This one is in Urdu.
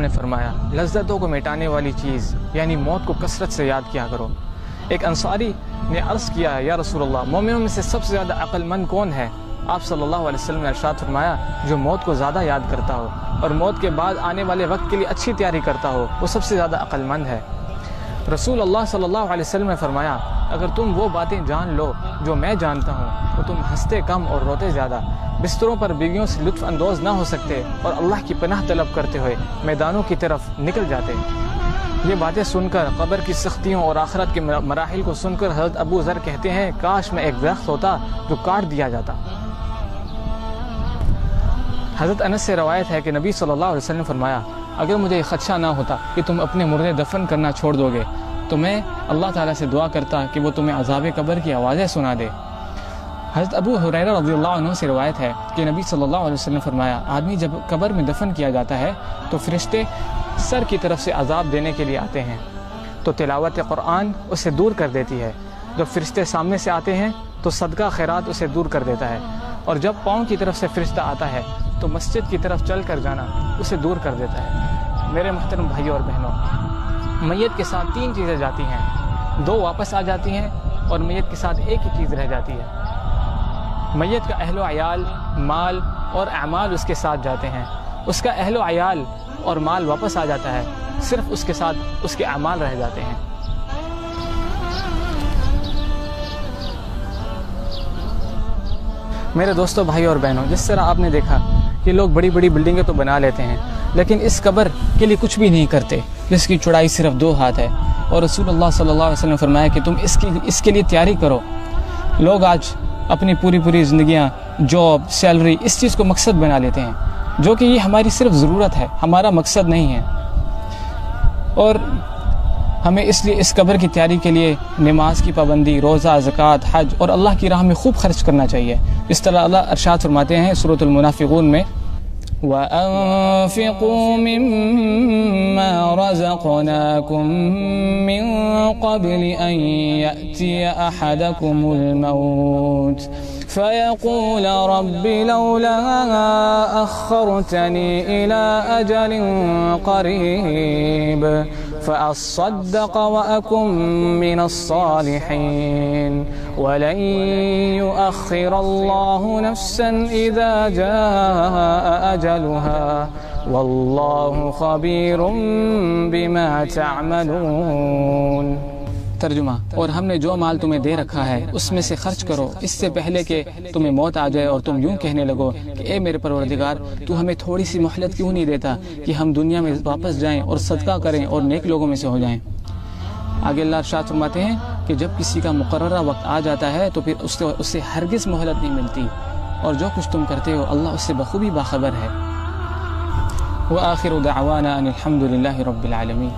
نے فرمایا لذتوں کو مٹانے والی چیز یعنی موت کو کثرت سے یاد کیا کرو۔ ایک انصاری نے عرض کیا یا رسول اللہ مومنوں میں سے سب سے زیادہ عقل مند کون ہے؟ آپ صلی اللہ علیہ وسلم نے ارشاد فرمایا جو موت کو زیادہ یاد کرتا ہو اور موت کے بعد آنے والے وقت کے لیے اچھی تیاری کرتا ہو وہ سب سے زیادہ عقل مند ہے۔ رسول اللہ صلی اللہ علیہ وسلم نے فرمایا اگر تم وہ باتیں جان لو جو میں جانتا ہوں تو تم ہنستے کم اور روتے زیادہ، بستروں پر بیویوں سے لطف اندوز نہ ہو سکتے اور اللہ کی پناہ طلب کرتے ہوئے میدانوں کی طرف نکل جاتے۔ یہ باتیں سن کر قبر کی سختیوں اور آخرت کے مراحل کو سن کر حضرت ابو ذر کہتے ہیں کاش میں ایک درخت ہوتا جو کاٹ دیا جاتا۔ حضرت انس سے روایت ہے کہ نبی صلی اللہ علیہ وسلم نے فرمایا اگر مجھے خدشہ نہ ہوتا کہ تم اپنے مردے دفن کرنا چھوڑ دو گے تو میں اللہ تعالیٰ سے دعا کرتا کہ وہ تمہیں عذاب قبر کی آوازیں سنا دے۔ حضرت ابو ہریرہ رضی اللہ عنہ سے روایت ہے کہ نبی صلی اللہ علیہ وسلم نے فرمایا آدمی جب قبر میں دفن کیا جاتا ہے تو فرشتے سر کی طرف سے عذاب دینے کے لیے آتے ہیں تو تلاوت قرآن اسے دور کر دیتی ہے، جب فرشتے سامنے سے آتے ہیں تو صدقہ خیرات اسے دور کر دیتا ہے، اور جب پاؤں کی طرف سے فرشتہ آتا ہے تو مسجد کی طرف چل کر جانا اسے دور کر دیتا ہے۔ میرے محترم بھائیوں اور بہنوں، میت کے ساتھ 3 چیزیں جاتی ہیں، 2 واپس آ جاتی ہیں اور میت کے ساتھ ایک ہی چیز رہ جاتی ہے۔ میت کا اہل و عیال، مال اور اعمال اس کے ساتھ جاتے ہیں، اس کا اہل و عیال اور مال واپس آ جاتا ہے، صرف اس کے ساتھ اس کے اعمال رہ جاتے ہیں۔ میرے دوستوں بھائیوں اور بہنوں، جس طرح آپ نے دیکھا کہ لوگ بڑی بڑی بلڈنگیں تو بنا لیتے ہیں لیکن اس قبر کے لیے کچھ بھی نہیں کرتے جس کی چوڑائی صرف 2 ہاتھ ہے، اور رسول اللہ صلی اللہ علیہ وسلم نے فرمایا کہ تم اس کے لیے تیاری کرو۔ لوگ آج اپنی پوری زندگیاں جاب، سیلری اس چیز کو مقصد بنا لیتے ہیں جو کہ یہ ہماری صرف ضرورت ہے، ہمارا مقصد نہیں ہے، اور ہمیں اس لیے اس قبر کی تیاری کے لیے نماز کی پابندی، روزہ، زکوٰۃ، حج اور اللہ کی راہ میں خوب خرچ کرنا چاہیے۔ اس طرح اللہ ارشاد فرماتے ہیں سورۃ المنافقون میں وَأَنفِقُوا مِمَّا رَزَقْنَاكُم مِّن قَبْلِ أَن يَأْتِيَ أَحَدَكُمُ الْمَوْتُ فَيَقُولَ رَبِّ لَوْلَا أَخَّرْتَنِي إِلَىٰ أَجَلٍ قَرِيبٍ فَأَصَّدَّقَ وَأَكُن مِّنَ الصَّالِحِينَ وَلَن يُؤَخِّرَ اللَّهُ نَفْسًا إِذَا جَاءَ أَجَلُهَا وَاللَّهُ خَبِيرٌ بِمَا تَعْمَلُونَ۔ ترجمہ، اور ہم نے جو مال تمہیں دے رکھا ہے اس میں سے خرچ کرو اس سے پہلے کہ تمہیں موت آ جائے اور تم یوں کہنے لگو کہ اے میرے پروردگار تو ہمیں تھوڑی سی مہلت کیوں نہیں دیتا کہ ہم دنیا میں واپس جائیں اور صدقہ کریں اور نیک لوگوں میں سے ہو جائیں۔ آگے اللہ ارشاد فرماتے ہیں کہ جب کسی کا مقررہ وقت آ جاتا ہے تو پھر اس سے ہرگز مہلت نہیں ملتی، اور جو کچھ تم کرتے ہو اللہ اس سے بخوبی باخبر ہے۔ وآخر دعوانا ان الحمد للہ رب العالمین۔